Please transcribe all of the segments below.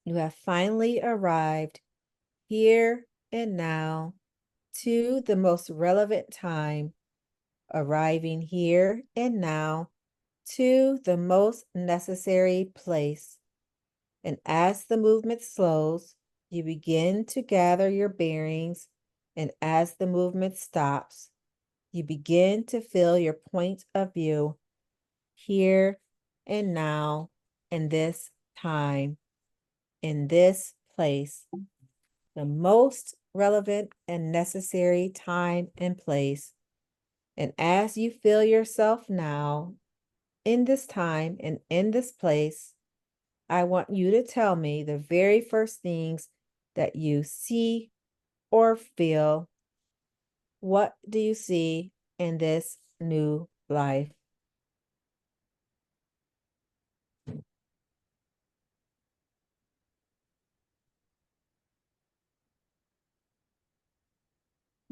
You have finally arrived here and now to the most relevant time, arriving here and now to the most necessary place. And as the movement slows, you begin to gather your bearings, and as the movement stops, you begin to feel your point of view here and now, in this time, in this place, the most relevant and necessary time and place. And as you feel yourself now, in this time and in this place, I want you to tell me the very first things that you see or feel. What do you see in this new life?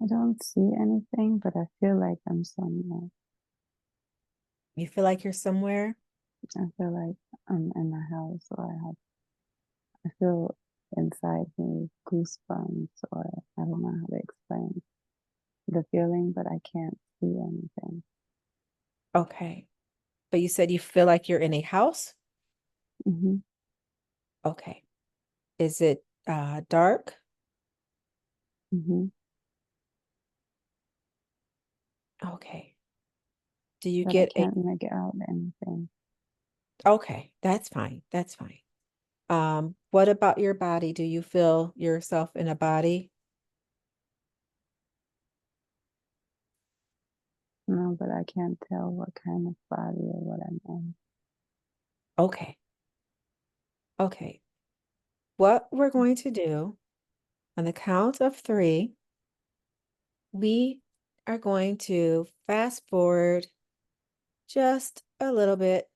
I don't see anything, but I feel like I'm somewhere. You feel like you're somewhere? I feel like I'm in a house, or I feel inside me goosebumps, or I don't know how to explain the feeling, but I can't see anything. Okay. But you said you feel like you're in a house? Mm-hmm. Okay. Is it dark? Mm-hmm. Okay. Do you But I get a can't make out anything. Okay, that's fine. That's fine. What about your body? Do you feel yourself in a body? No, but I can't tell what kind of body or what I'm in. Okay. Okay. What we're going to do on the count of three, we are going to fast forward just a little bit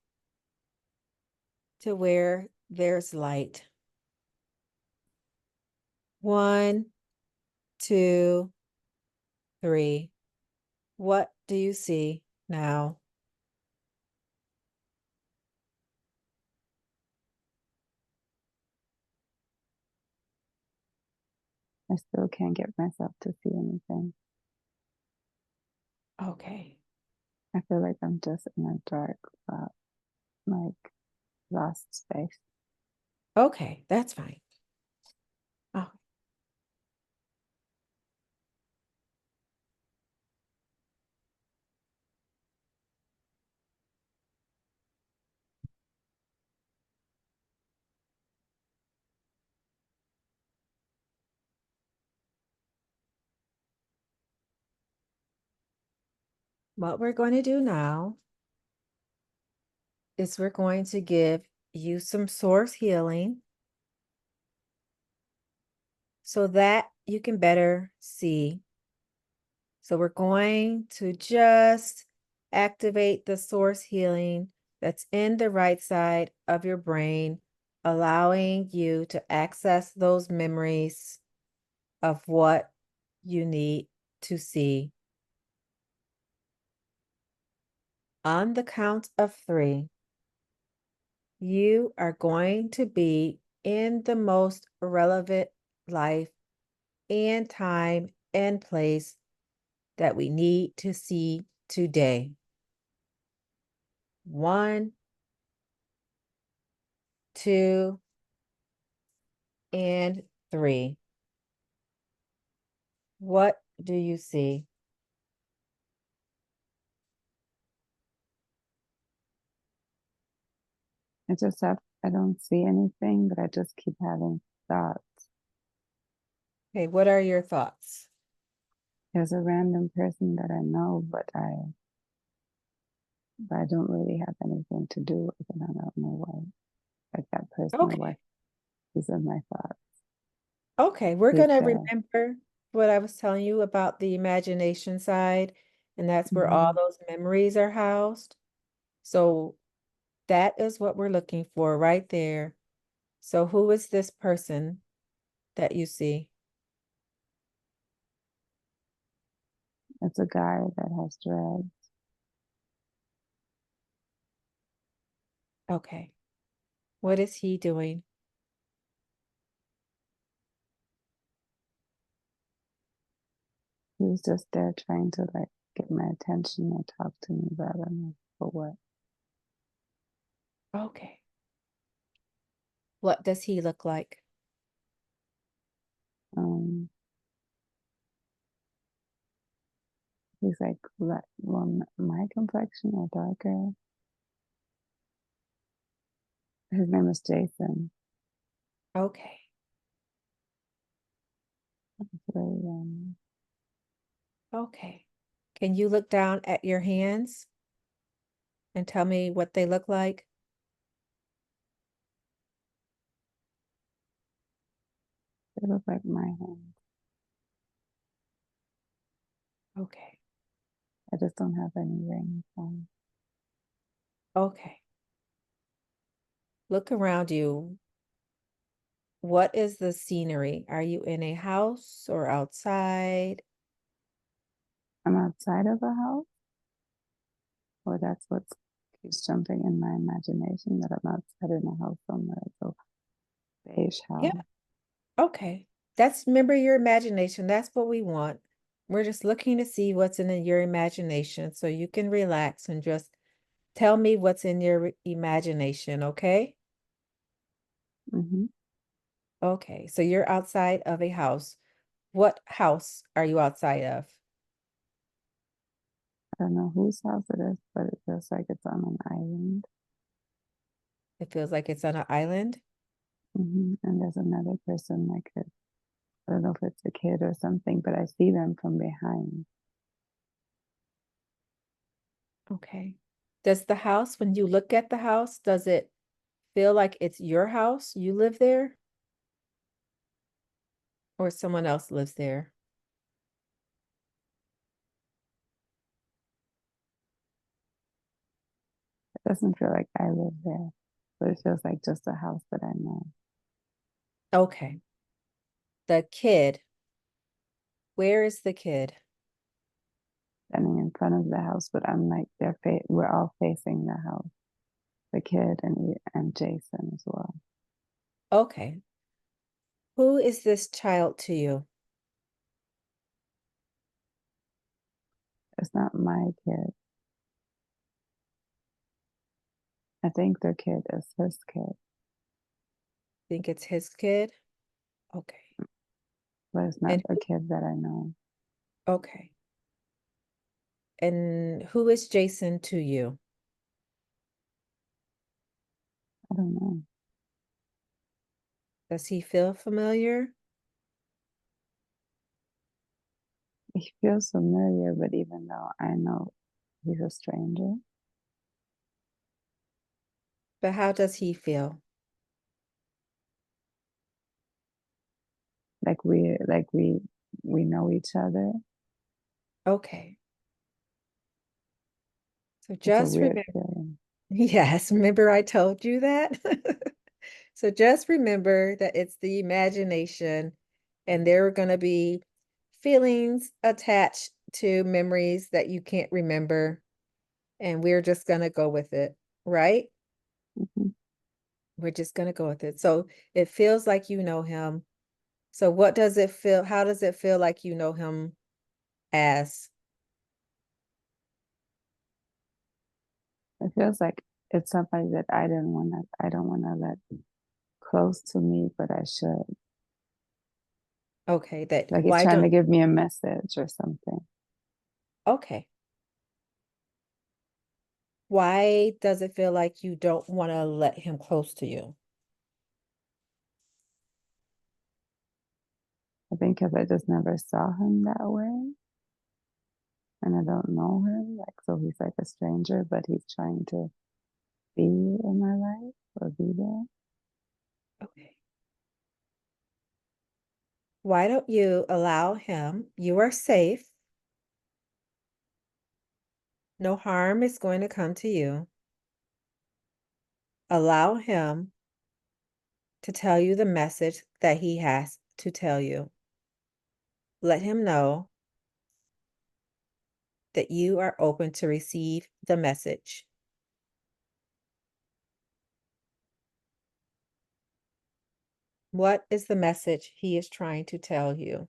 to where there's light. 1, 2, 3. What do you see now? I still can't get myself to see anything. Okay. I feel like I'm just in a dark spot, like lost space. Okay, that's fine. Oh, what we're going to do now is we're going to give you some source healing so that you can better see. So we're going to just activate the source healing that's in the right side of your brain, allowing you to access those memories of what you need to see. On the count of three, you are going to be in the most relevant life and time and place that we need to see today. 1, 2, and 3. What do you see? I don't see anything, but I just keep having thoughts. Okay, what are your thoughts? There's a random person that I know, but I don't really have anything to do with it. I don't know why. Like that person, why Okay. he's in my thoughts. Okay, we're He's going to remember what I was telling you about the imagination side, and that's where all mhm. those memories are housed. So that is what we're looking for right there. So who is this person that you see? It's a guy that has dreads. Okay. What is he doing? He's just there trying to like get my attention or talk to me, but I don't know for what. Okay. What does he look like? Um, he's like well, my complexion or darker. His name is Jason. Okay. He's very Okay. Can you look down at your hands and tell me what they look like? they look like my hands. Okay. I just don't have any rings on. Okay. Look around you. What is the scenery? Are you in a house or outside? I'm outside of a house, or that's what keeps jumping in my imagination that I'm outside in a house somewhere. So beige Yeah. house. Okay. That's remember your imagination. That's what we want. We're just looking to see what's in your imagination so you can relax and just tell me what's in your imagination, okay? Mm-hmm. Okay. So you're outside of a house. What house are you outside of? I don't know whose house it is, but it feels like it's on an island. It feels like it's on an island. And there's another person like it. I don't know if it's a kid or something, but I see them from behind. Okay. Does the house, when you look at the house, does it feel like it's your house? You live there or someone else lives there? It doesn't feel like I live there, but it feels like just a house that I know. Okay. The kid, where is the kid? Standing in front of the house, but I'm like we're all facing the house. The kid and Jason as well. Okay. Who is this child to you? It's not my kid. I think their kid is his kid, Think it's his kid? Okay. but it's not And a kid that I know. okay. And who is Jason to you? I don't know. Does he feel familiar? He feels familiar, but even though I know he's a stranger, But how does he feel? like we know each other. Okay. So It's a just weird remember, feeling. yes, remember I told you that? So just remember that it's the imagination and there are going to be feelings attached to memories that you can't remember. And we're just going to go with it, right? Mhm. We're just going to go with it. So it feels like you know him. So what does it feel? How does it feel like you know him as? It feels like it's somebody that I don't want to let close to me, but I should. Okay, that Like he's why trying don't, to give me a message or something. okay. Why does it feel like you don't want to let him close to you? I think because I just never saw him that way and I don't know him. Like, so he's like a stranger, but he's trying to be in my life or be there. Okay. Why don't you allow him? You are safe. No harm is going to come to you. Allow him to tell you the message that he has to tell you. Let him know that you are open to receive the message. What is the message he is trying to tell you?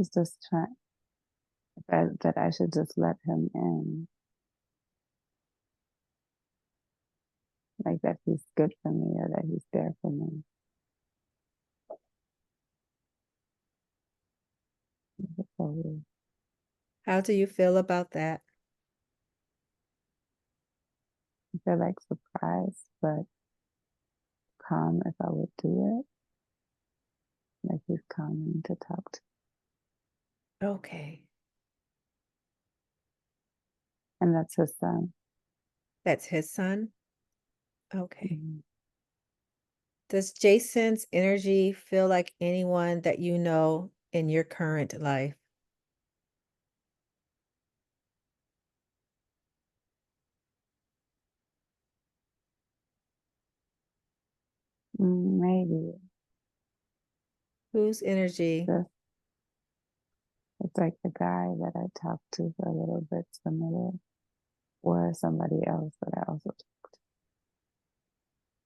he's just trying that I should just let him in, like that he's good for me or that he's there for me. So How do you feel about that? I feel like surprised, but calm if I would do it. Like he's calming to talk to. Okay. And that's his son. That's his son? Okay. Mm-hmm. Does Jason's energy feel like anyone that you know in your current life? Maybe. Whose energy? Just, it's like the guy that I talked to for a little bit similar, or somebody else that I also talked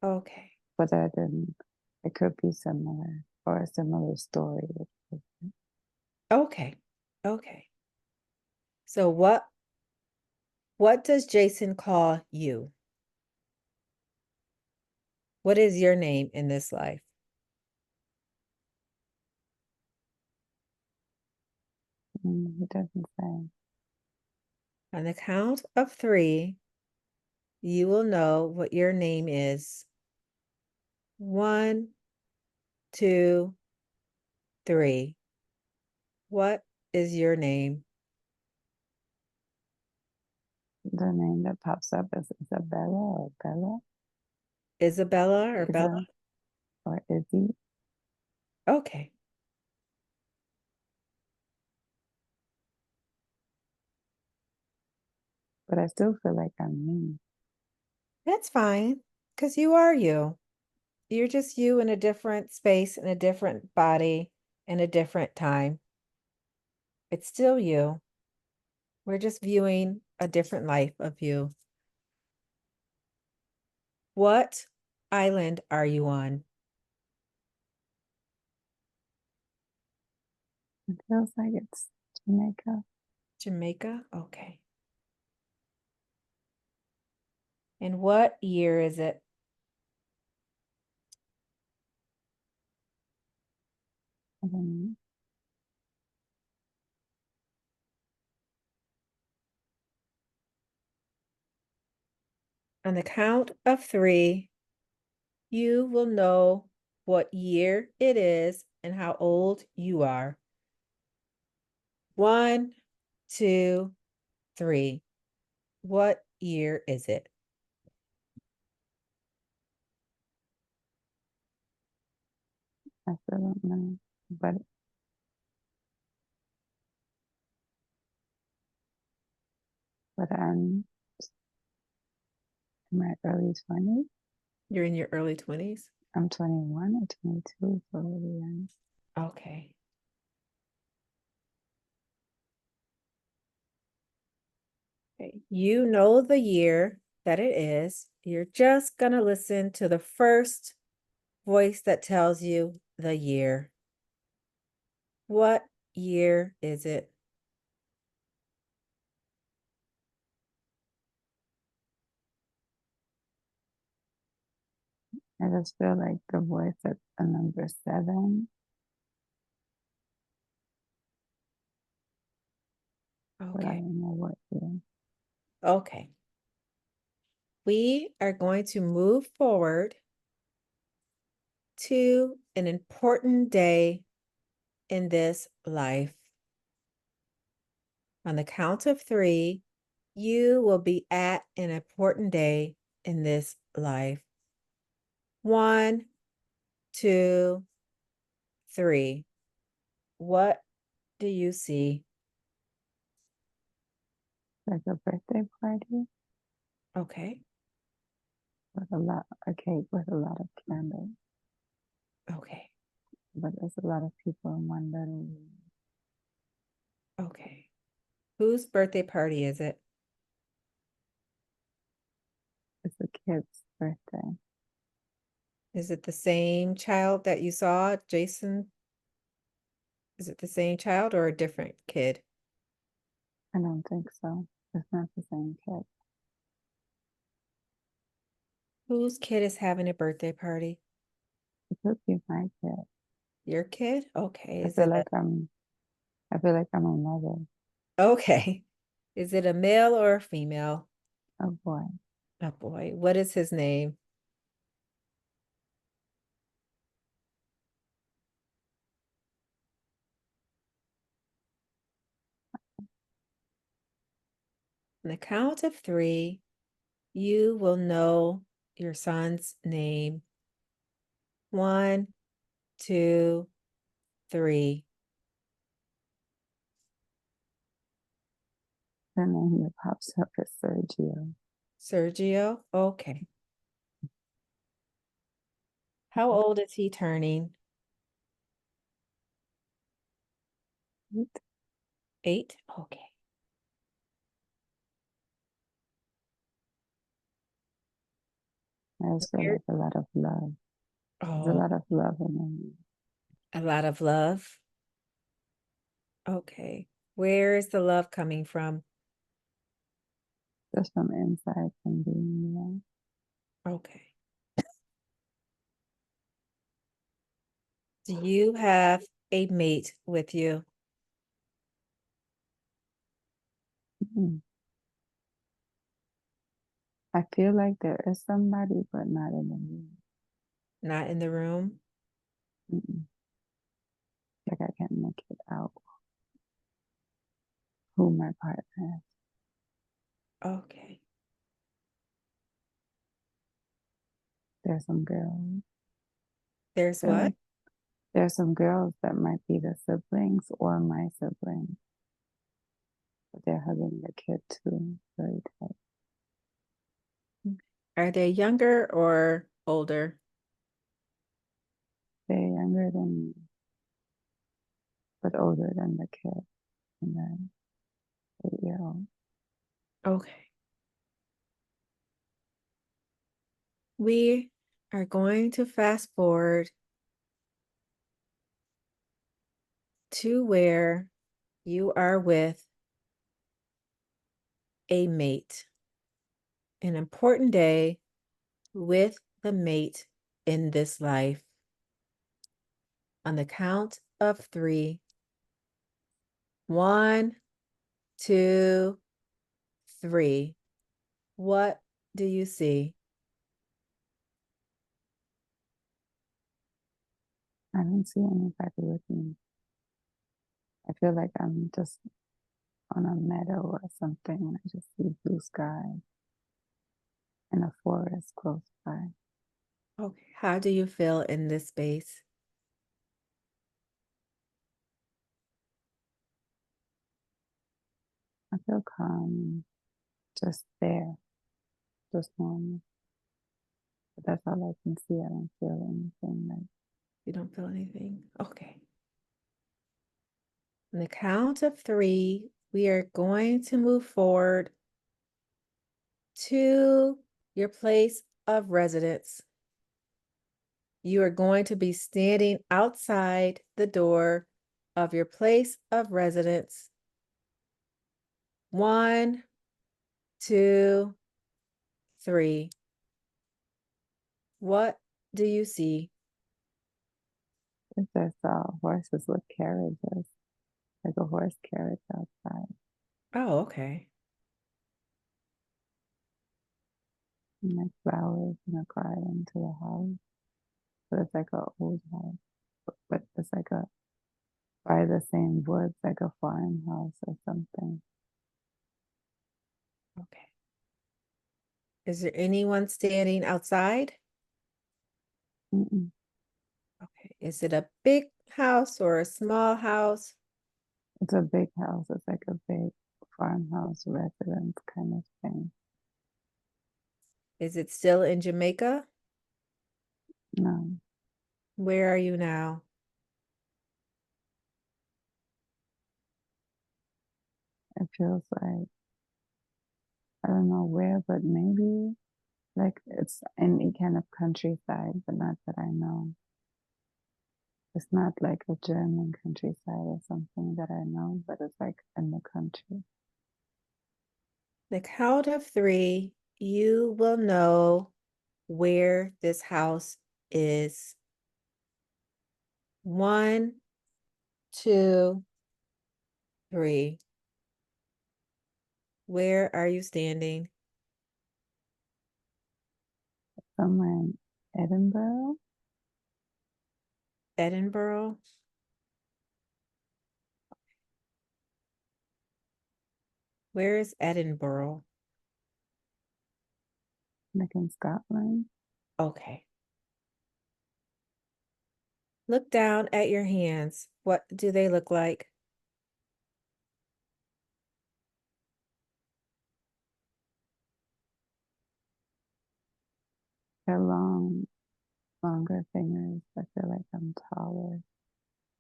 to. Okay. But that didn't, it could be similar or a similar story. Okay. Okay. So what does Jason call you? What is your name in this life? He doesn't say. On the count of 3, you will know what your name is. 1, 2, 3. What is your name? The name that pops up is Isabella or Bella. Isabella or Bella? Isa or Izzy. Okay. But I still feel like I'm me. That's fine, because you are you. You're just you in a different space, in a different body, in a different time. It's still you. We're just viewing a different life of you. What island are you on? It feels like it's Jamaica. Jamaica? Okay. And what year is it? I don't know. On the count of 3, you will know what year it is and how old you are. 1, 2, 3. What year is it? I still don't know. But I'm in my early 20s. You're in your early 20s? I'm 21 or 22, so really young. Okay. Okay. You know the year that it is. You're just going to listen to the first voice that tells you the year. What year is it? I just feel like the voice at a number 7, but I Okay. don't know what year. Okay. We are going to move forward to an important day in this life. On the count of 3, you will be at an important day in this life. 1, 2, 3. What do you see? Like a birthday party Okay. with a cake with a lot of candles. Okay. But there's a lot of people in one little room. Okay. Whose birthday party is it? It's a kid's birthday. Is it the same child that you saw, Jason? Is it the same child or a different kid? I don't think so. It's not the same kid. Whose kid is having a birthday party? It could be my kid. Your kid? Okay. I Is feel it a like I'm I feel like I'm a mother. okay? Is it a male or a female? Oh boy. A boy. What is his name? On the count of three, you will know your son's name. One, two, three. The name that pops up is Sergio. Sergio? Okay. How old is he turning? 8? Okay. I just feel Where? like a lot of love. There's a Oh, lot of love in him. a lot of love. Okay. Where is the love coming from? Just from inside from being Okay. Do you have a mate with you? there. I feel like there is somebody, but not in the room. Not in the room? Mm-mm. Like I can't make it out who my partner is. Okay. There's some girls. There's They're what? like there's some girls that might be the siblings or my siblings, but they're hugging the kid too, very tight. Are they younger or older? They're younger than me, but older than the kid and the 8-year-old. Okay. We are going to fast forward to where you are with a mate, an important day with the mate in this life. On the count of three, one, two, three. What do you see? I don't see anybody with me. I feel like I'm just on a meadow or something and I just see blue sky and a forest close by. Okay. How do you feel in this space? I feel calm, just there, just normal. But that's all I can see. I don't feel anything like You don't feel anything? Okay. On the count of three, we are going to move forward to your place of residence. You are going to be standing outside the door of your place of residence. One, two, three. What do you see? if there's horses with carriages, like a horse carriage outside, Oh, okay. and like flowers in a garden to the house. But it's like an old house, but it's like a by the same woods, like a farmhouse or something. Okay. Is there anyone standing outside? Mm-mm. Okay. Is it a big house or a small house? It's a big house. It's like a big farmhouse residence kind of thing. Is it still in Jamaica? No, Where are you now? it feels like I don't know where, but maybe like it's any kind of countryside, but not that I know. It's not like a German countryside or something that I know, but it's like in the country. The count of three, you will know where this house is. 1, 2, 3. Where are you standing? Somewhere in Edinburgh, Edinburgh? Where is Edinburgh? like in Scotland. Okay. Look down at your hands. What do they look like? They're long, longer fingers. I feel like I'm taller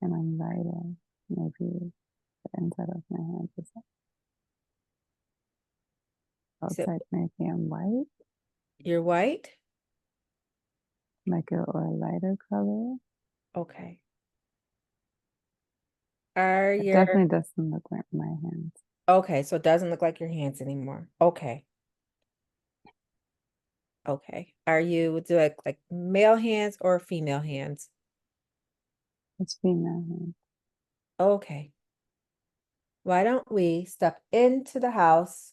and I'm lighter. Maybe the inside of my hands is So outside. Maybe I'm white, you're white? like a lighter color. Okay. Are It your definitely doesn't look like my hands. Okay, so it doesn't look like your hands anymore. Okay. Okay. Are you do like male hands or female hands? It's female hands. Okay. Why don't we step into the house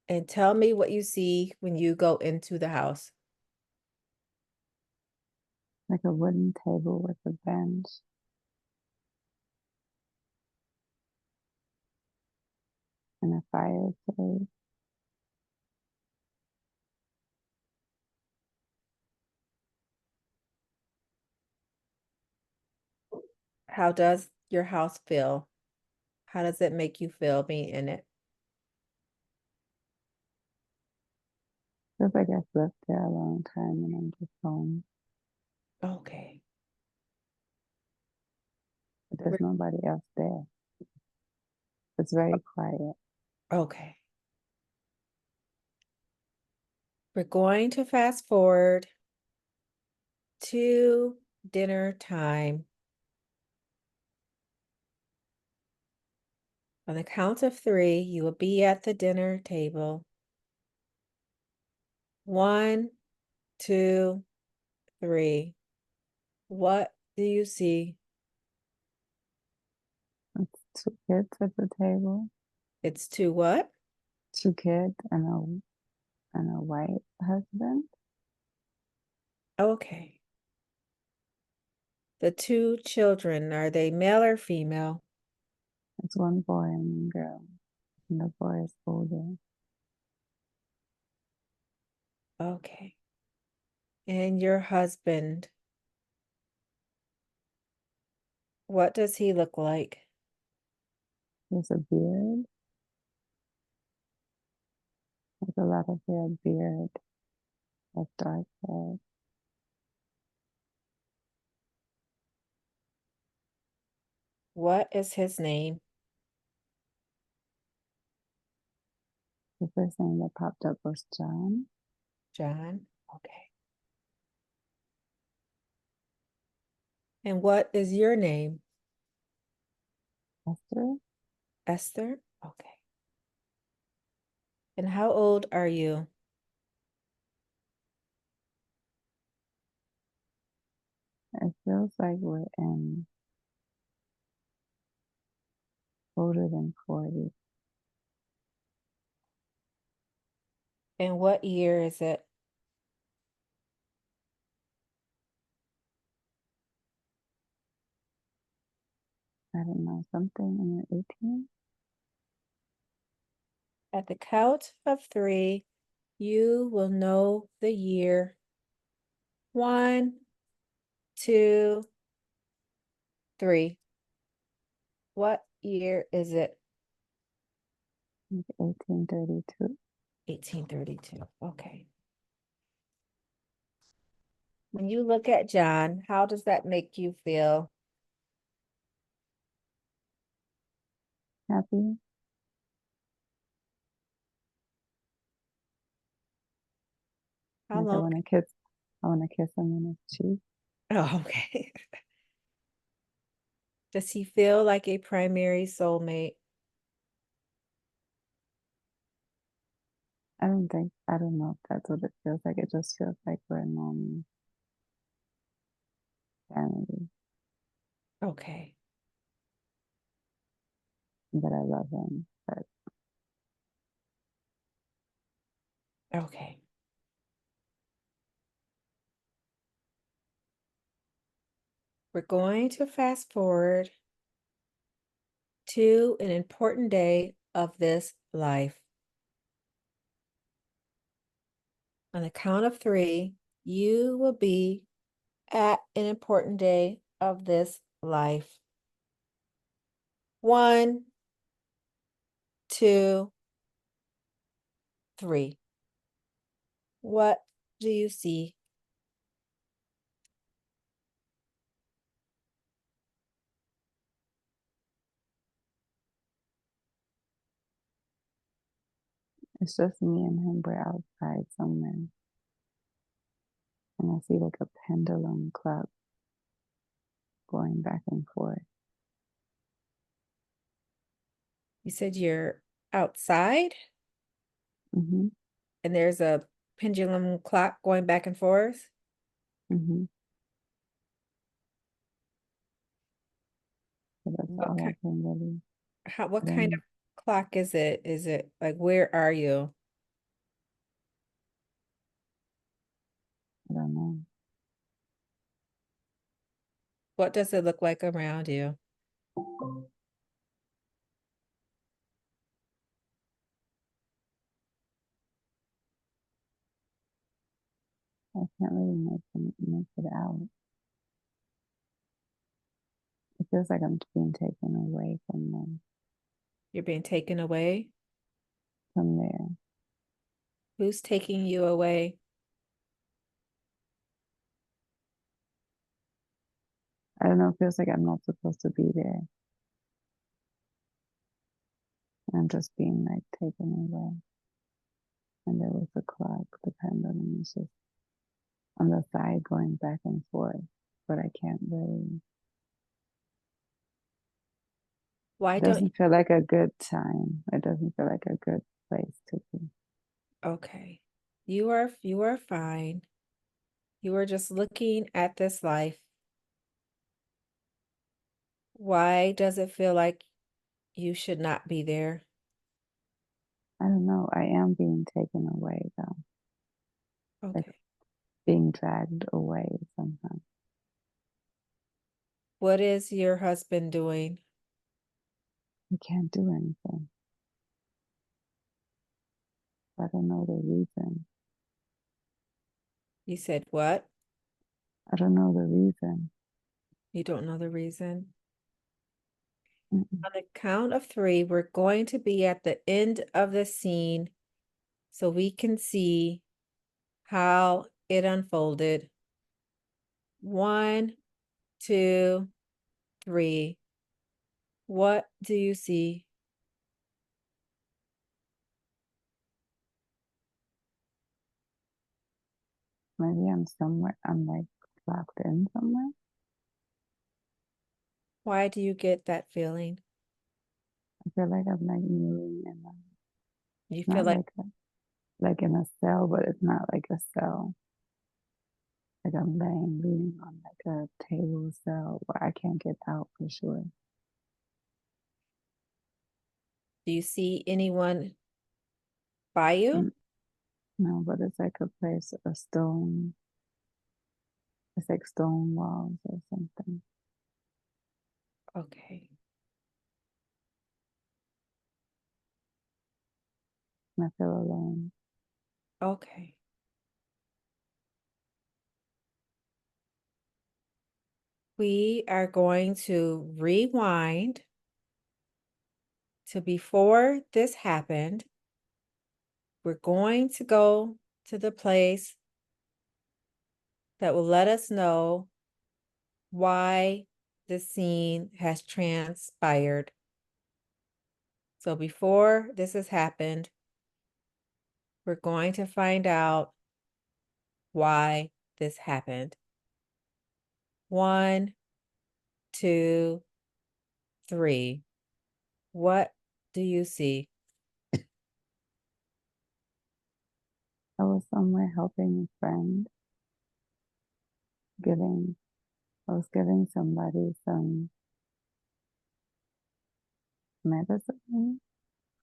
and tell me what you see when you go into the house? Like a wooden table with a bench and a fireplace. How does your house feel? How does it make you feel being in it? Feels like I've lived there a long time and I'm just home. Okay. But there's We're, nobody else there. It's very quiet. okay. We're going to fast forward to dinner time. On the count of three, you will be at the dinner table. 1, 2, 3. What do you see? It's two kids at the table. It's two what? Two kids and a white husband. Okay. The two children, are they male or female? It's one boy and one girl. And the boy is older. Okay. And your husband, what does he look like? There's a beard. There's a lot of hair, beard, like dark hair. What is his name? The first name that popped up was John. John. Okay. And what is your name? Esther. Esther? Okay. And how old are you? It feels like we're in older than 40. And what year is it? I don't know, something in the 18. At the count of three, you will know the year. 1, 2, 3. What year is it? Like 1832. 1832. Okay. When you look at John, how does that make you feel? Happy. How How Like long? I want to kiss him on his cheek. Oh, okay. Does he feel like a primary soulmate? I don't know if that's what it feels like. It just feels like we're a normal family, Okay. but I love him. But Okay. We're going to fast forward to an important day of this life. On the count of three, you will be at an important day of this life. 1, 2, 3. What do you see? it's just me and him. We're outside somewhere, and I see like a pendulum clock going back and forth. You said you're outside Mm-hmm. and there's a pendulum clock going back and forth. Mm-hmm. So that's What all kind, I can really. what I kind don't. of clock is it? Is it like where are you? I don't know. What does it look like around you? I can't really make it out. It feels like I'm being taken away You're being taken away. from there. Who's taking you away? I don't know. It feels like I'm not supposed to be there. I'm just being like taken away. And there was the clock, the pendulum was just on the side going back and forth, but I can't really. Why It don't doesn't feel like a good time. It doesn't feel like a good place to be. Okay. You are fine. You are just looking at this life. Why does it feel like you should not be there? I don't know. I am being taken away though, like Okay. being dragged away somehow. What is your husband doing? I can't do anything. I don't know the reason. You said what? I don't know the reason. You don't know the reason? Mm-mm. On the count of three, we're going to be at the end of the scene so we can see how it unfolded. 1, 2, 3. What do you see? Maybe I'm somewhere. I'm like locked in somewhere. Why do you get that feeling? I feel like I'm like moving in You feel not like like in a cell, but it's not like a cell. Like I'm leaning on like a table cell where I can't get out for sure. Do you see anyone by you? Mm, no, but it's like a place, a stone. It's like stone walls or something. Okay. And I feel alone. Okay. We are going to rewind to before this happened. We're going to go to the place that will let us know why the scene has transpired. So before this has happened, we're going to find out why this happened. 1, 2, 3. What do you see? I was somewhere helping a friend, giving, I was giving somebody some medicine,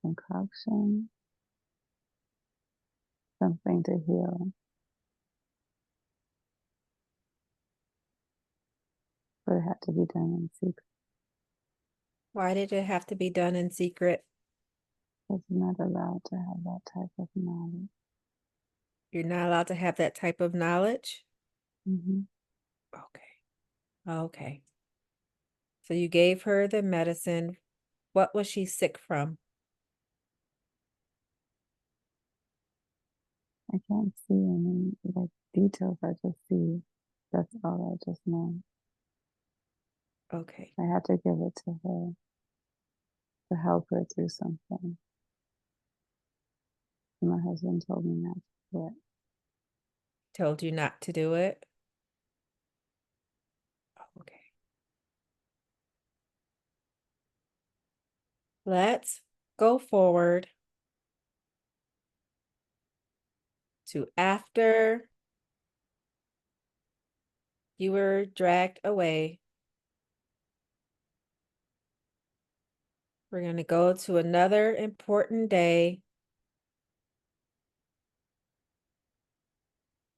concoction, something to heal, but it had to be done in secret. Why did it have to be done in secret? I was not allowed to have that type of knowledge. You're not allowed to have that type of knowledge? Hmm. Okay. Okay. So you gave her the medicine. What was she sick from? I can't see any like details. I just see that's all I just know. Okay. I had to give it to her to help her through something. And my husband told me not to do it. Told you not to do it? Okay. Let's go forward to after you were dragged away. We're going to go to another important day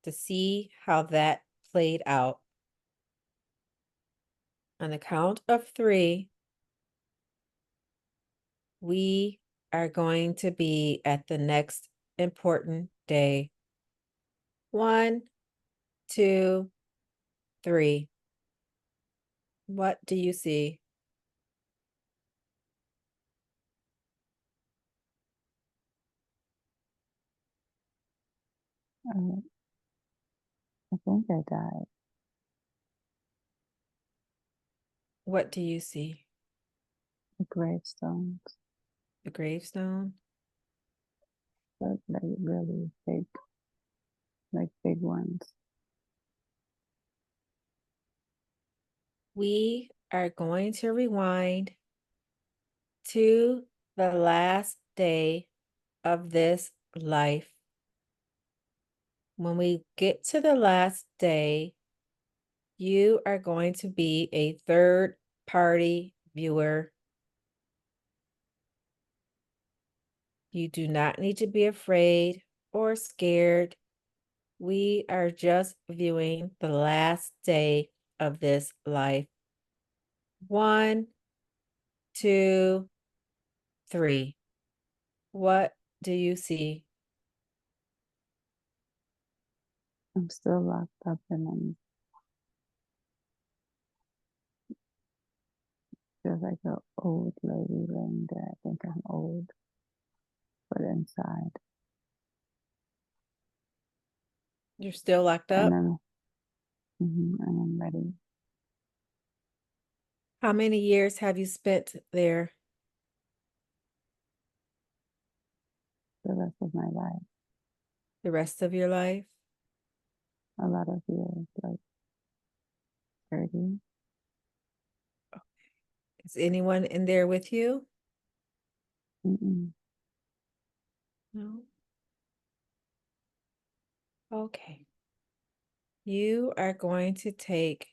to see how that played out. On the count of 3, we are going to be at the next important day. 1, 2, 3. What do you see? Uh, I think I died. What do you see? The gravestones, The gravestone? but like really big, like big ones. We are going to rewind to the last day of this life. When we get to the last day, you are going to be a third party viewer. You do not need to be afraid or scared. We are just viewing the last day of this life. 1, 2, 3. What do you see? I'm still locked up and I'm just like an old lady laying there. I think I'm old, but inside. You're still locked And up? I'm, and I'm ready How many years have you spent there? the rest of my life. The rest of your life? A lot of years, like 30. Is anyone in there with you? Mm-mm. No. Okay. You are going to take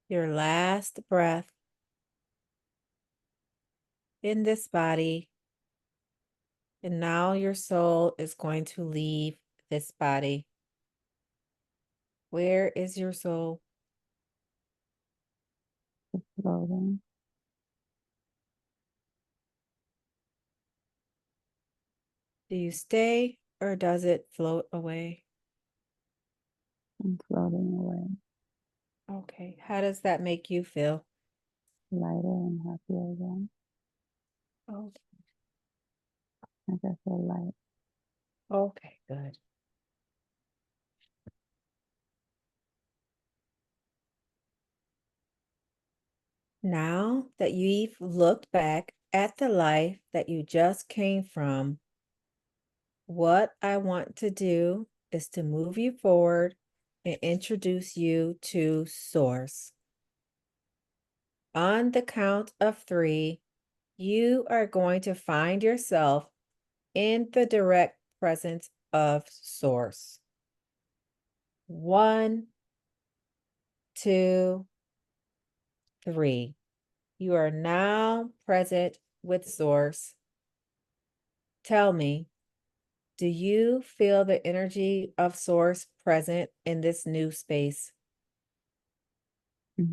your last breath in this body, and now your soul is going to leave this body. Where is your soul? Just floating. Do you stay or does it float away? I'm floating away, Okay. How does that make you feel? lighter and happier again. Oh, I just feel light. okay, good. Now that you've looked back at the life that you just came from, what I want to do is to move you forward and introduce you to Source. On the count of 3, you are going to find yourself in the direct presence of Source. 1, 2, 3. You are now present with Source. Tell me, do you feel the energy of Source present in this new space? It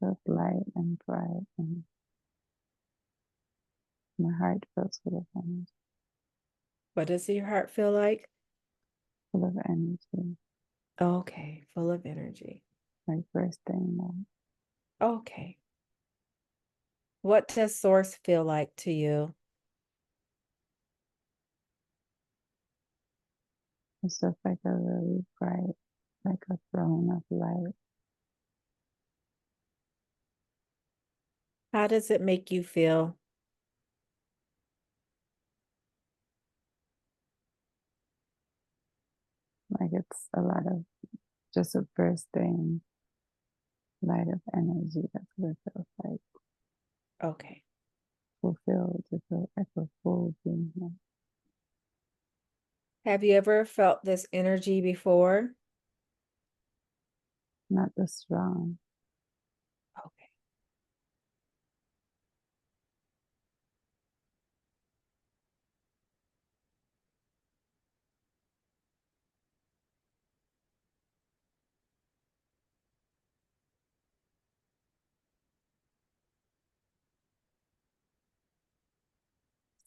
feels light and bright, and my heart feels What does your heart feel like? full of energy, Okay, full of energy. like first thing that Okay. What does Source feel like to you? it's just like a really bright, like a throne of light. How does it make you feel? Like it's a lot of just a bursting light of energy. That's what it feels like. Okay. Fulfilled, to feel like a full being here. Have you ever felt this energy before? Not this strong. Okay.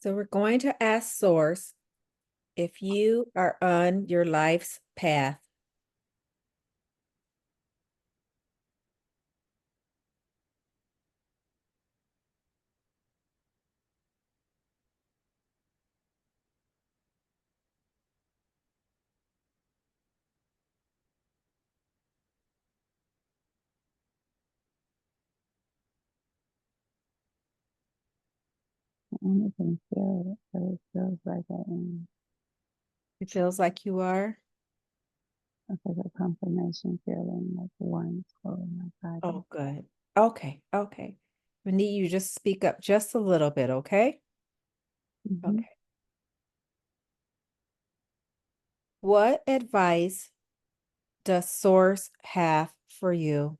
So we're going to ask Source if you are on your life's path. I don't even feel it, but it feels like I am. It feels like you are. It's like a confirmation feeling, like once for my body. Oh, good. Okay. Okay. We need you to just speak up just a little bit, okay? Mm-hmm. Okay. What advice does Source have for you?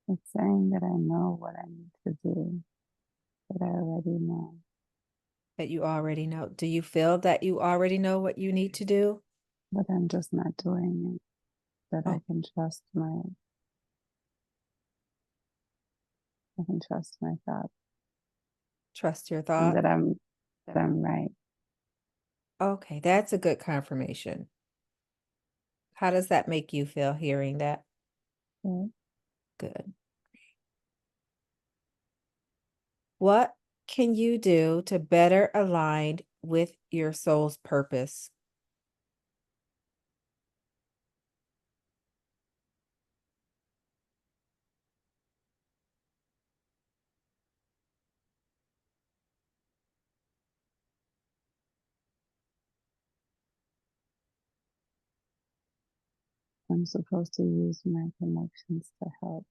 It's saying that I know what I need to do, that I already know, That you already know. Do you feel that you already know what you need to do? but I'm just not doing it. That Oh, I can trust my thoughts, trust your and thought. that I'm right. Okay, that's a good confirmation. How does that make you feel hearing that? Right? Good. What can you do to better align with your soul's purpose? I'm supposed to use my connections to help.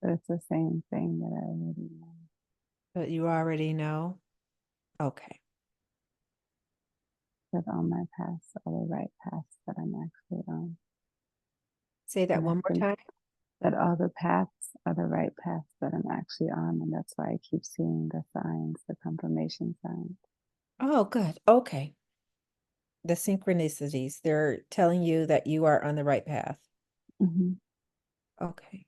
But it's the same thing that I already know. That you already know? Okay. That all my paths are the right paths that I'm actually on. Say that And one more time. that all the paths are the right paths that I'm actually on. And that's why I keep seeing the signs, the confirmation signs. Oh, good. Okay. The synchronicities, they're telling you that you are on the right path. Mm-hmm. Okay.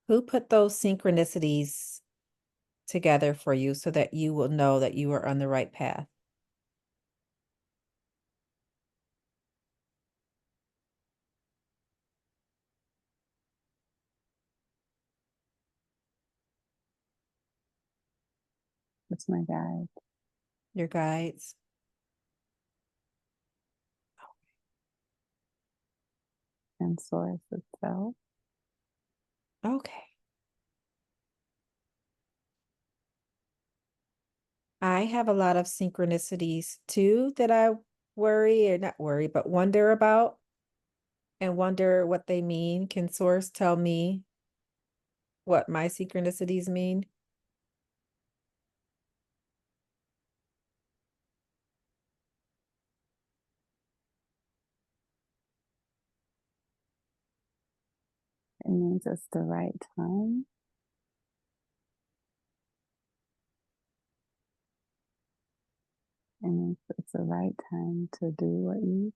Who put those synchronicities together for you so that you will know that you are on the right path? It's my guide your guides. and source itself. Okay. I have a lot of synchronicities too that I worry or not worry, but wonder about and wonder what they mean. Can Source tell me what my synchronicities mean? It means it's the right time. It means it's the right time to do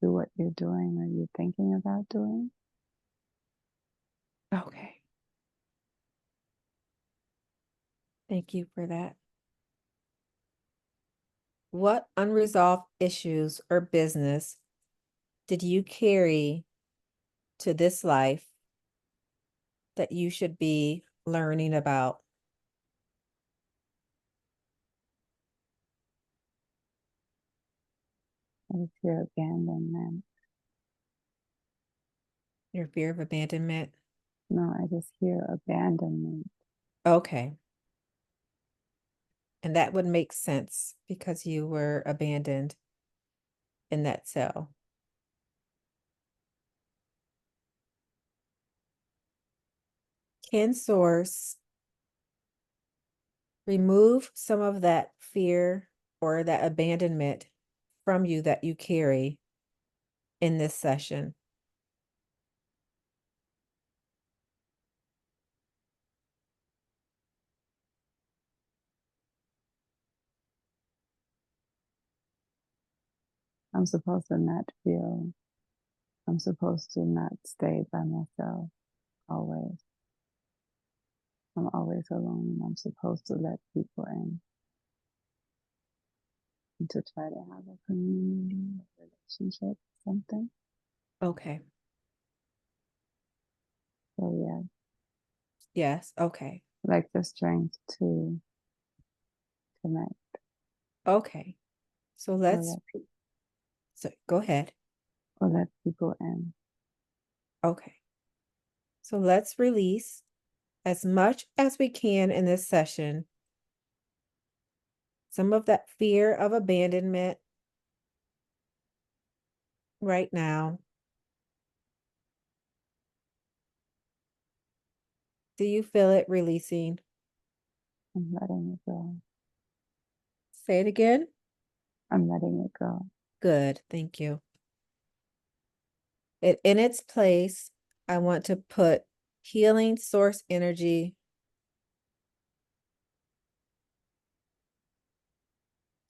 what you're doing or you're thinking about doing. Okay. Thank you for that. What unresolved issues or business did you carry to this life that you should be learning about? I just hear abandonment. Your fear of abandonment? No, I just hear abandonment. Okay. And that would make sense because you were abandoned in that cell. Can Source remove some of that fear or that abandonment from you that you carry in this session? I'm supposed to not feel, I'm supposed to not stay by myself always. I'm always alone and I'm supposed to let people in and to try to have a community, a relationship, something. Okay. So yeah, Yes. Okay. like the strength to connect Okay. So or let's, so go ahead. let people in. Okay. So let's release as much as we can in this session some of that fear of abandonment right now. Do you feel it releasing? I'm letting it go. Say it again. I'm letting it go. Good. Thank you. In its place, I want to put healing source energy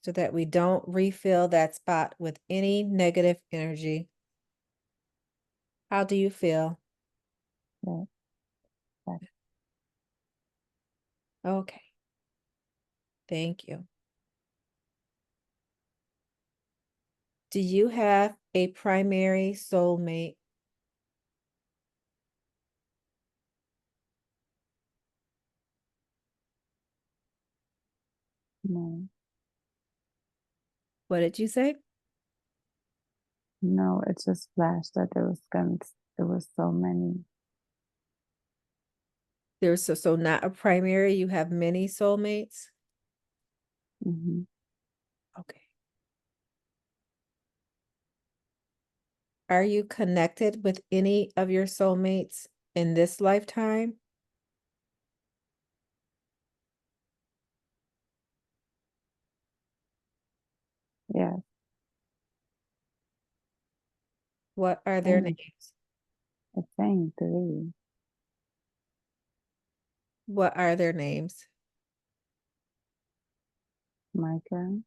so that we don't refill that spot with any negative energy. How do you feel? Yeah, Okay. Thank you. Do you have a primary soulmate? no, What did you say? no, it just flashed that there was so many. There's so not a primary, you have many soulmates? Hmm. Okay. Are you connected with any of your soulmates in this lifetime? Yeah, What are their same. names? It's saying three. What are their names? Micah,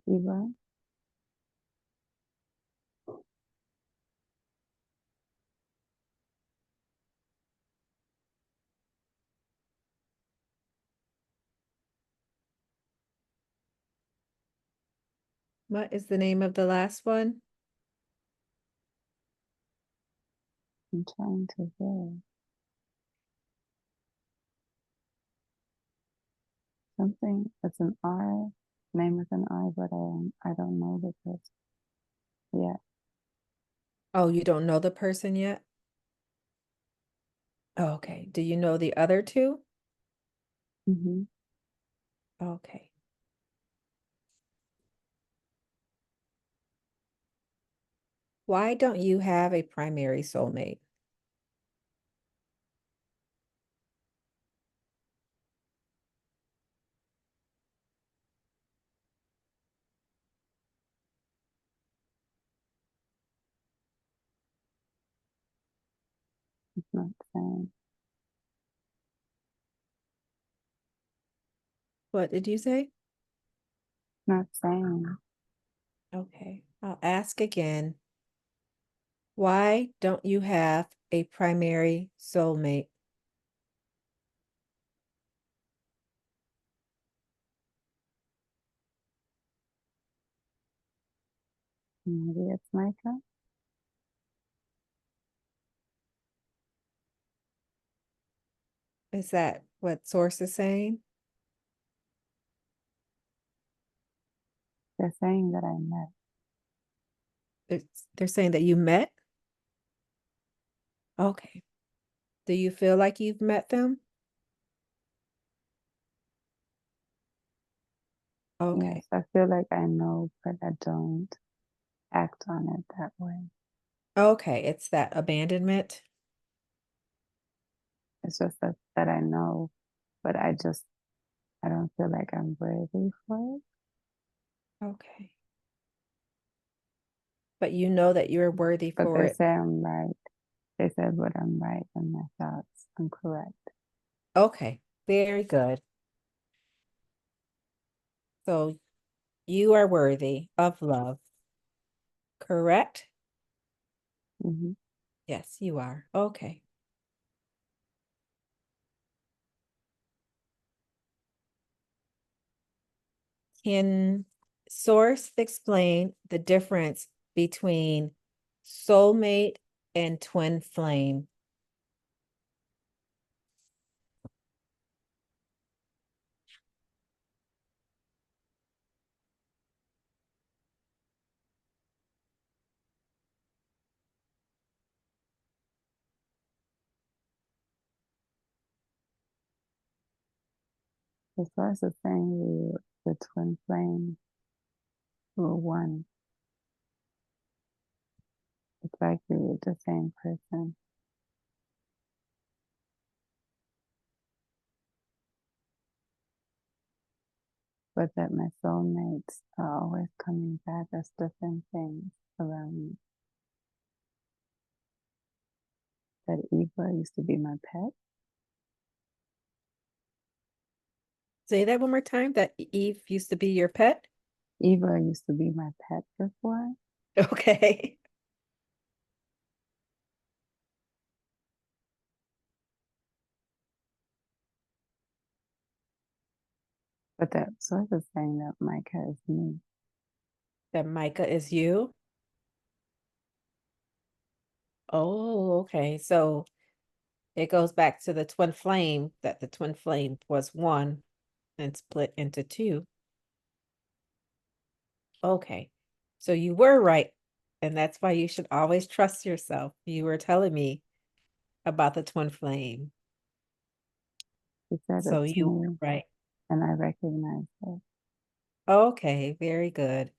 Eva, What is the name of the last one? I'm trying to hear something. It's an R, name with an R, but I don't know the person yet. Oh, you don't know the person yet? Oh, okay. Do you know the other two? Mm-hmm. Okay. Why don't you have a primary soulmate? It's not saying. What did you say? Not saying. Okay. I'll ask again. Why don't you have a primary soulmate? Maybe it's Micah. Is that what source is saying? They're saying that I met. They're saying that you met? Okay. Do you feel like you've met them? Yes, Okay. I feel like I know, but I don't act on it that way. Okay. It's that abandonment. It's just that I know, but I don't feel like I'm worthy for it. Okay. But you know that you're worthy But for they it. say I'm right. They said what I'm right and my thoughts. I'm correct. Okay. Very good. So you are worthy of love, correct? Hmm. Yes, you are. Okay. Can Source explain the difference between soulmate and twin flame? The source is saying the twin flame were one. It's like we were the same person, but that my soulmates are always coming back as different things around me. That Eva used to be my pet. Say that one more time, that Eve used to be your pet. Eva used to be my pet before, Okay. but that source is saying that Micah is me. That Micah is you. Oh, okay. So it goes back to the twin flame, that the twin flame was one and split into two. Okay. So you were right. And that's why you should always trust yourself. You were telling me about the twin flame. She said So it's you me, were right. and I recognize it. Okay, very good.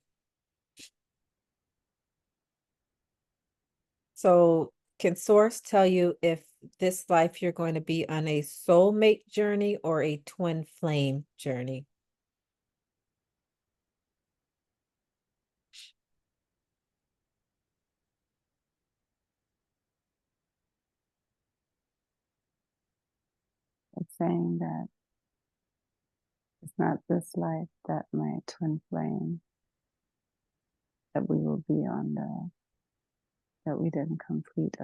So can Source tell you if this life you're going to be on a soulmate journey or a twin flame journey? It's saying that it's not this life that my twin flame that we will be on that we didn't complete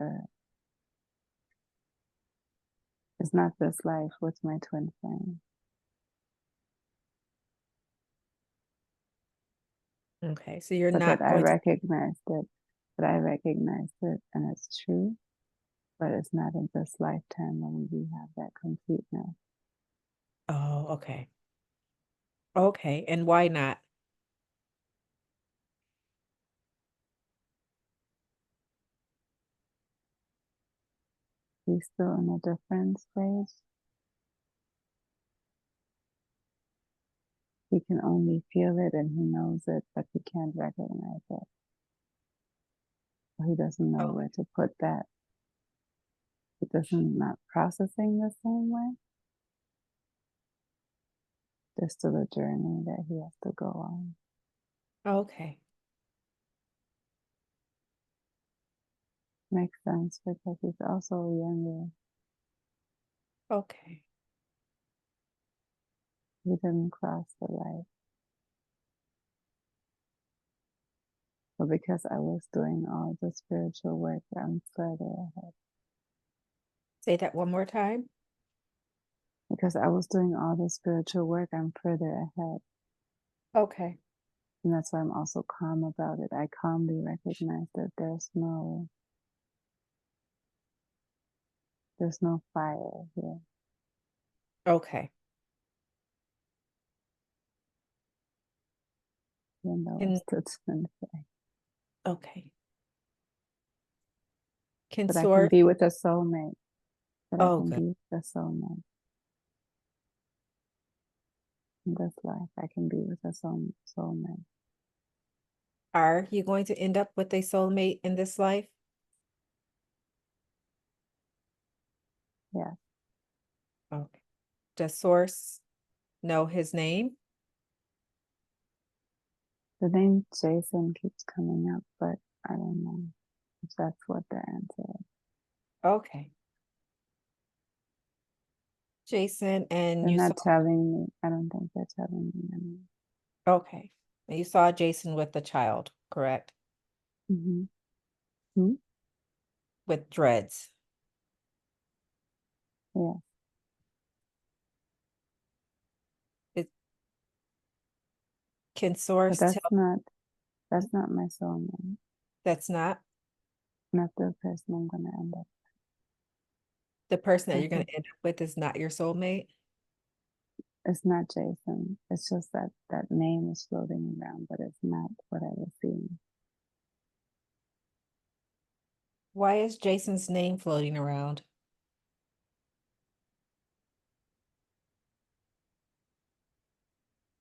it's not this life with my twin flame. Okay, so you're but that not I going to. recognized it, that I recognized it, and it's true, but it's not in this lifetime when we have that completeness. Oh, okay. Okay, and why not? He's still in a different stage. He can only feel it and he knows it, but he can't recognize it. He doesn't know Oh, where to put that. He doesn't not processing the same way. There's still a journey that he has to go on. okay. Makes sense because he's also younger. Okay. He didn't cross the light. But because I was doing all the spiritual work, I'm further ahead. Say that one more time. Because I was doing all the spiritual work, I'm further ahead. Okay. And that's why I'm also calm about it. I calmly recognize that there's no fire here, Okay. even though And it's in fire. okay. Can But I can source. be with a soulmate. But I Oh, can good. be with a soulmate in this life. I can be with a soulmate. Are you going to end up with a soulmate in this life? Yeah. Okay. Does source know his name? The name Jason keeps coming up, but I don't know if that's what the answer is. Okay. Jason, and They're you saw. not telling me. I don't think they're telling me. I mean, Okay. And you saw Jason with the child, correct? mm-hmm. Hmm. With dreads. Yeah. It can But source tell that's not my soulmate. that's not Not the person I'm gonna end up the person that you're going with. to end up with is not your soulmate? It's not Jason. It's just that that name is floating around, but it's not what I was seeing. Why is Jason's name floating around?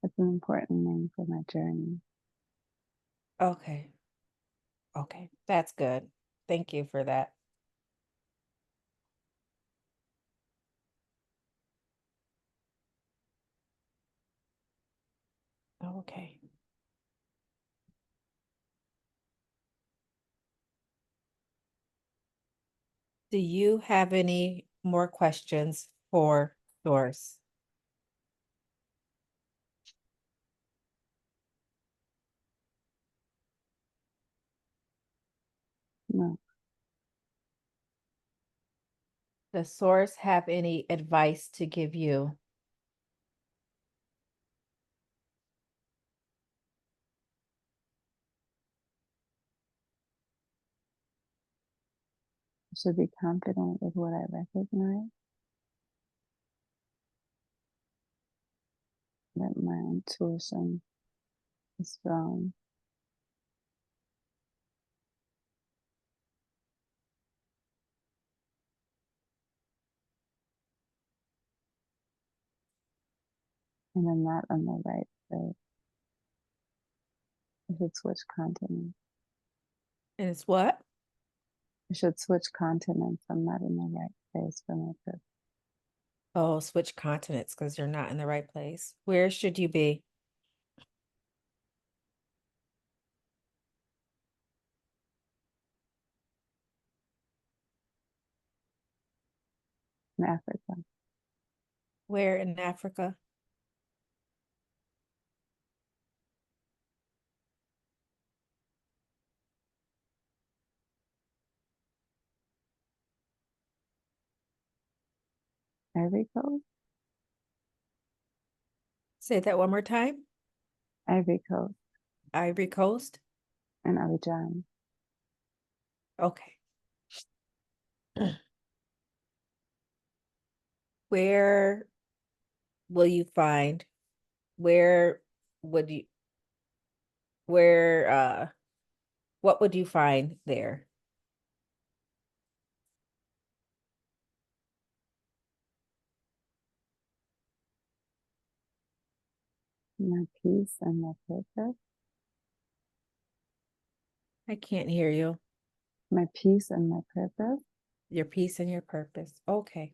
It's an important name for my journey. Okay. Okay. That's good. Thank you for that. Okay. Do you have any more questions for Doris? No, Does Source have any advice to give you? I should be confident with what I recognize, that my intuition is strong, and I'm not on the right place. I should switch continents. And it's what? I should switch continents. I'm not in the right place for my purpose. Oh, switch continents because you're not in the right place. Where should you be? In Africa, Where in Africa? Ivory Coast, Say that one more time. Ivory Coast. Ivory Coast? and Abidjan. Okay. Where will you find, where would you, where, what would you find there? My peace and my purpose. I can't hear you. My peace and my purpose. Your peace and your purpose. Okay.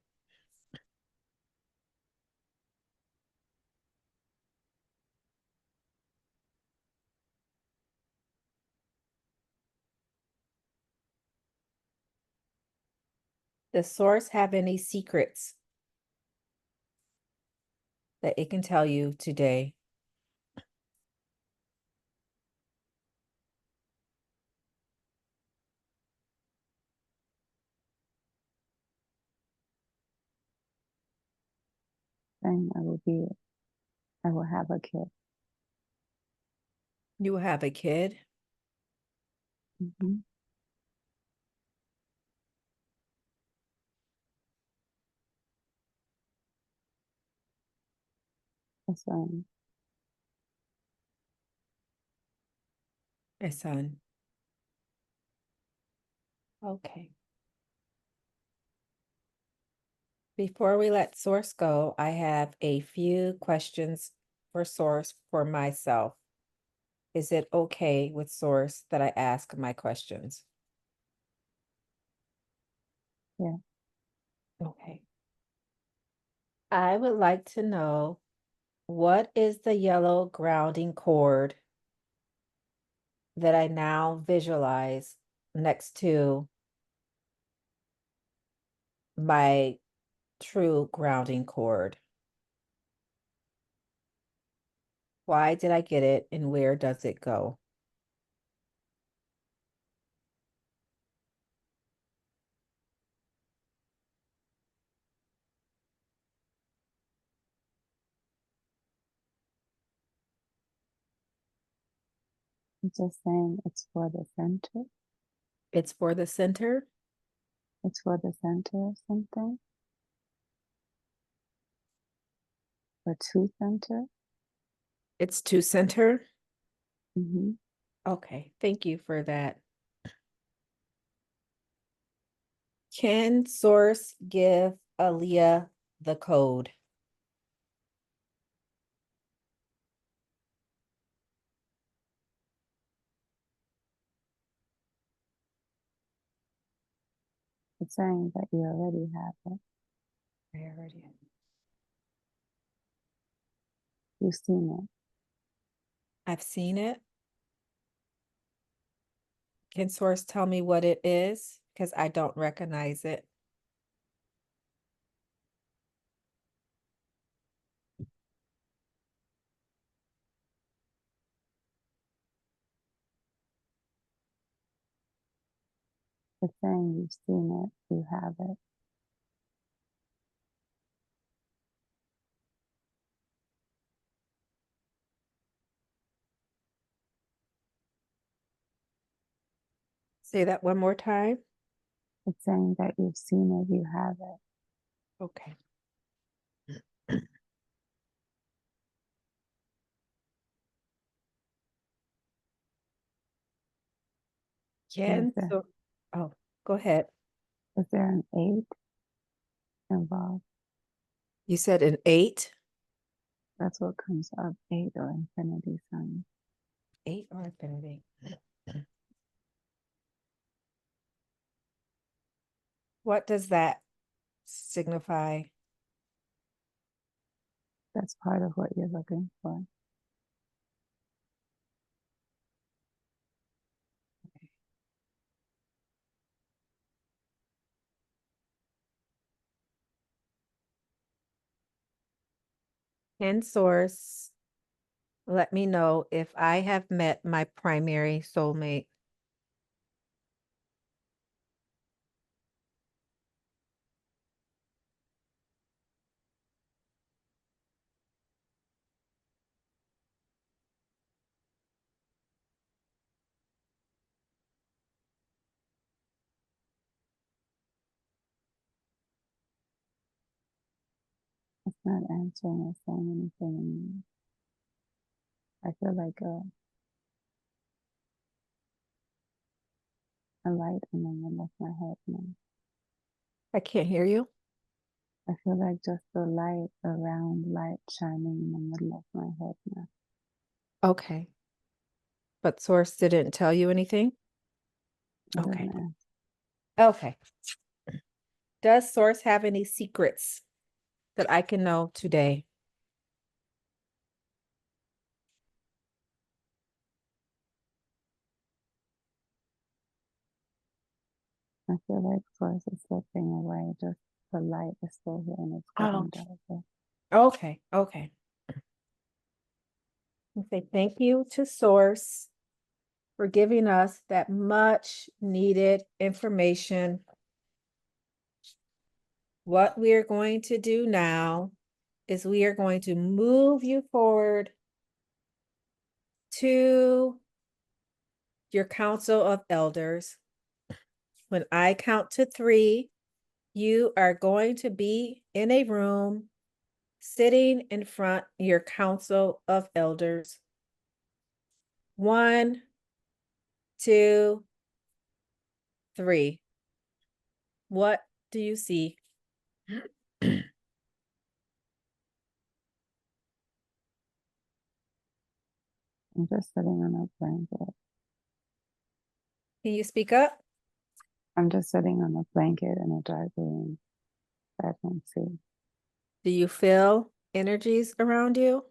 Does Source have any secrets that it can tell you today? Saying I will have a kid. You will have a kid? Mm-hmm. A son. A son. Okay. Before we let Source go, I have a few questions for Source for myself. Is it okay with Source that I ask my questions? Yeah. Okay. I would like to know, what is the yellow grounding cord that I now visualize next to my true grounding cord? Why did I get it and where does it go? I'm just saying it's for the center. It's for the center. It's for the center of something. Or to center. It's to center. Mm-hmm. Okay, thank you for that. Can Source give Aaliyah the code? It's saying that you already have it. I already. You've seen it. I've seen it. Can Source tell me what it is? Because I don't recognize it. It's saying you've seen it. You have it. Say that one more time. It's saying that you've seen it. You have it. Okay. And Can so oh, go ahead. is there an 8 involved? You said an 8? That's what comes up. 8 or infinity sign. 8 or infinity. What does that signify? That's part of what you're looking for. Can Source let me know if I have met my primary soulmate? not answering or saying anything. And I feel like a light in the middle of my head now. I can't hear you. I feel like just the light, a round light shining in the middle of my head now. Okay. But Source didn't tell you anything? I Okay. didn't ask. Okay. Does Source have any secrets that I can know today? I feel like Source is slipping away. Just the light is still here and it's Oh, getting darker. okay. Okay. I say thank you to Source for giving us that much needed information. What we are going to do now is we are going to move you forward to your council of elders. When I count to 3, you are going to be in a room sitting in front of your council of elders. 1, 2, 3. What do you see? Can I'm just sitting on a blanket. you speak up? I'm just sitting on a blanket in a dark room that I don't see. Do you feel energies around you?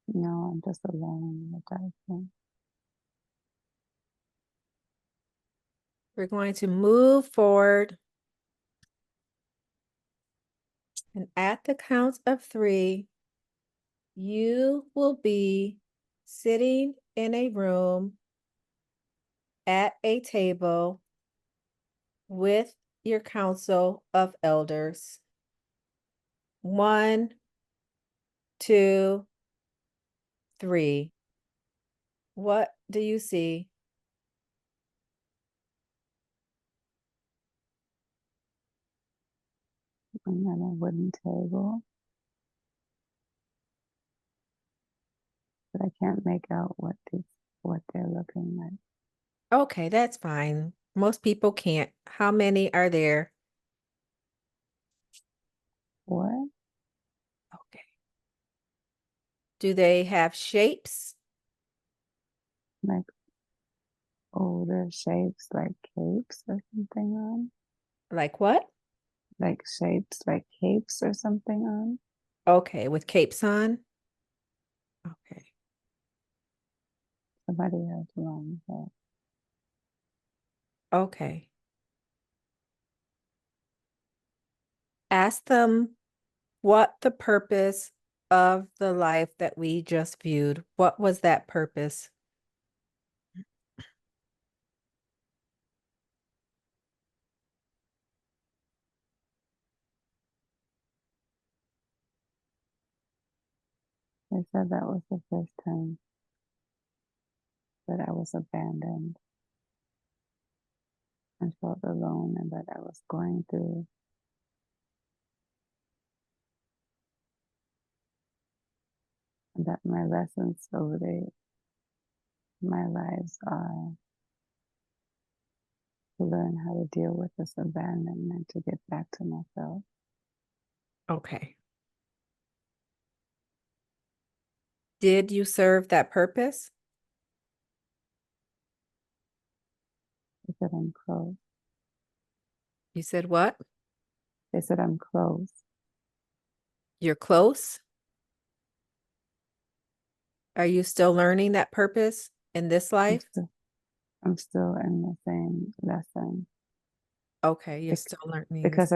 No, I'm just alone in the dark room. We're going to move forward. And at the count of 3, you will be sitting in a room at a table with your council of elders. 1, 2, 3. What do you see? I'm on a wooden table, but I can't make out what they're looking like. Okay, that's fine. Most people can't. How many are there? What? Okay. Do they have shapes? Like older shapes like capes or something on? Like what? Like shapes like capes or something on? Okay, with capes on? Okay. Somebody has long hair. Okay. Ask them what the purpose of the life that we just viewed. What was that purpose? They said that was the first time that I was abandoned and felt alone and that I was going through. And that my lessons over my lives are to learn how to deal with this abandonment, to get back to myself. Okay. Did you serve that purpose? They said I'm close. You said what? They said I'm close. You're close? Are you still learning that purpose in this I'm life? still I'm still in the same lesson Okay, you're still learning this. because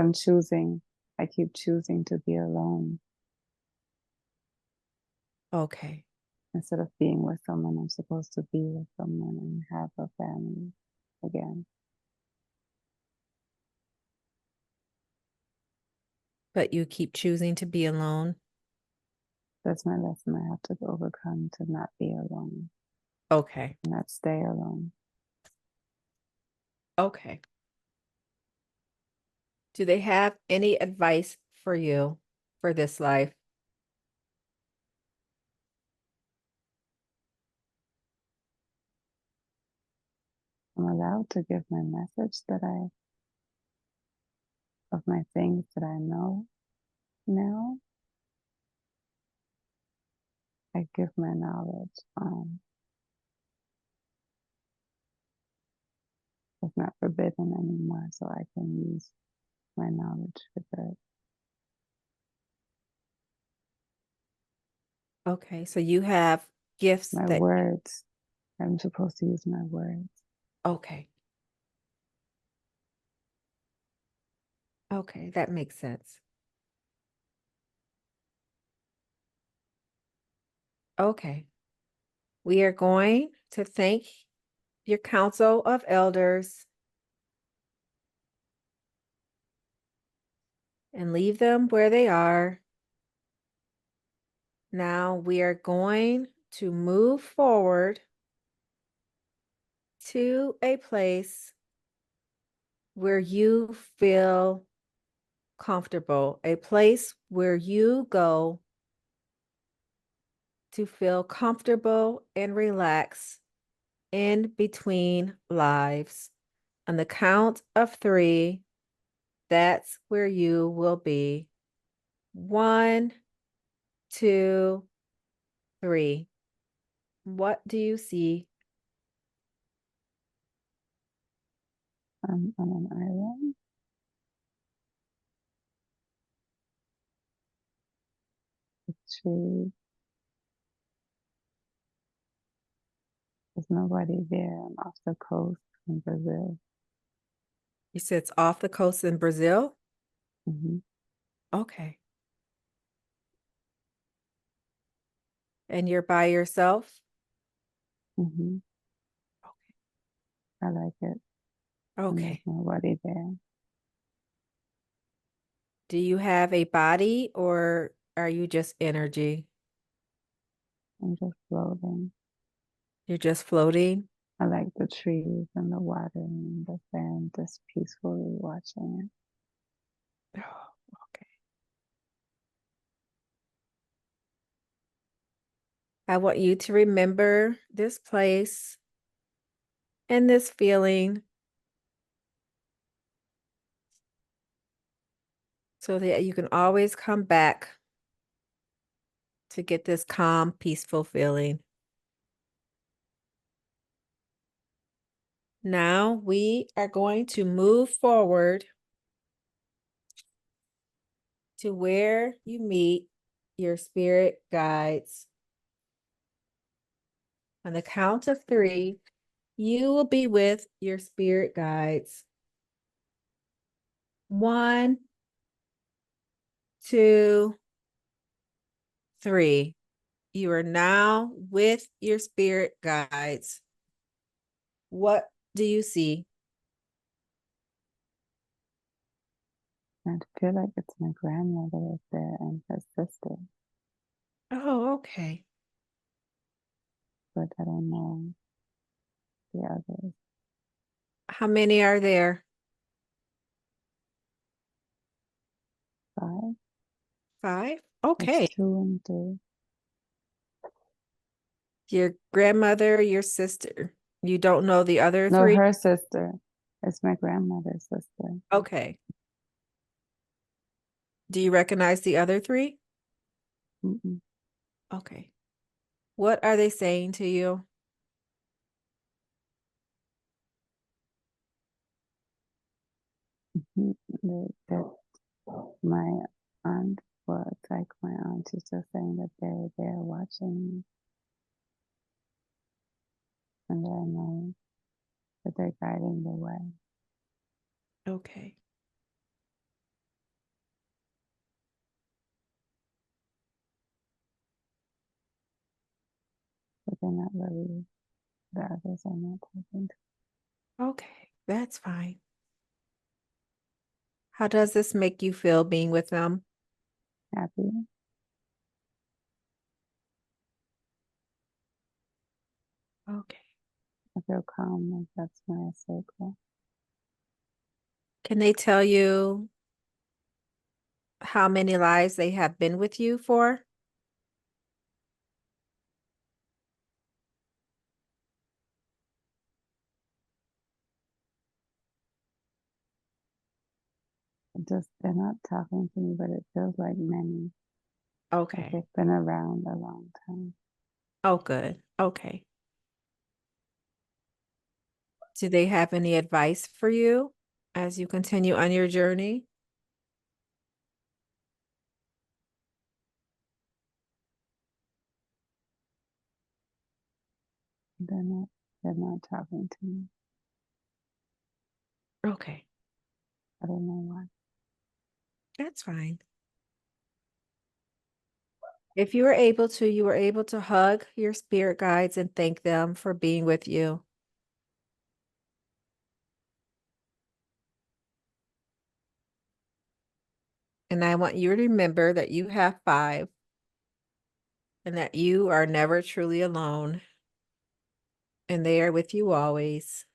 I keep choosing to be alone Okay. instead of being with someone. I'm supposed to be with someone and have a family again. But you keep choosing to be alone. That's my lesson I have to overcome, to not be alone, Okay. not stay alone. Okay. Do they have any advice for you for this life? I'm allowed to give my message of my things that I know now. I give my knowledge. It's not forbidden anymore, so I can use my knowledge for good. Okay, so you have gifts My that, words, I'm supposed to use my words. okay. Okay, that makes sense. Okay. We are going to thank your council of elders and leave them where they are. Now we are going to move forward to a place where you feel comfortable, a place where you go to feel comfortable and relaxed in between lives. On the count of three, that's where you will be. 1, 2, 3. What do you see? I'm on an island. The tree. There's nobody there. I'm off the coast in Brazil. You said it's off the coast in Brazil? Hmm. Okay. And you're by yourself? Hmm. I like it. And there's Okay. nobody there. Do you have a body or are you just energy? I'm just floating. You're just floating? I like the trees and the water and the sand, just peacefully watching it. Oh, okay. I want you to remember this place and this feeling so that you can always come back to get this calm, peaceful feeling. Now we are going to move forward to where you meet your spirit guides. On the count of three, you will be with your spirit guides. 1, 2, 3. You are now with your spirit guides. What do you see? And I feel like it's my grandmother is there and her sister, Oh, okay. but I don't know the others. How many are there? 5? 5? It's Okay. 2 and 3. Your grandmother, your sister. You don't know the other No, three? her sister. It's my grandmother's sister. Okay. Do you recognize the other three? Mm-mm. Okay. What are they saying to you? Mhm. That my aunt, well, it's like my aunt is just saying that they're there watching me and that I know that they're guiding the way. Okay. But they're not really, the others are not talking to Okay. That's fine. How does this make you feel being with them? happy. Okay. I feel calm, like that's my circle. Can they tell you how many lives they have been with you for? Just they're not talking to me, but it feels like many. Like Okay. they've been around a long time. Oh, good. Okay. Do they have any advice for you as you continue on your journey? They're not they're not talking to me. Okay, I don't know why. that's fine. If you were able to, you were able to hug your spirit guides and thank them for being with you. And I want you to remember that you have five and that you are never truly alone and they are with you always.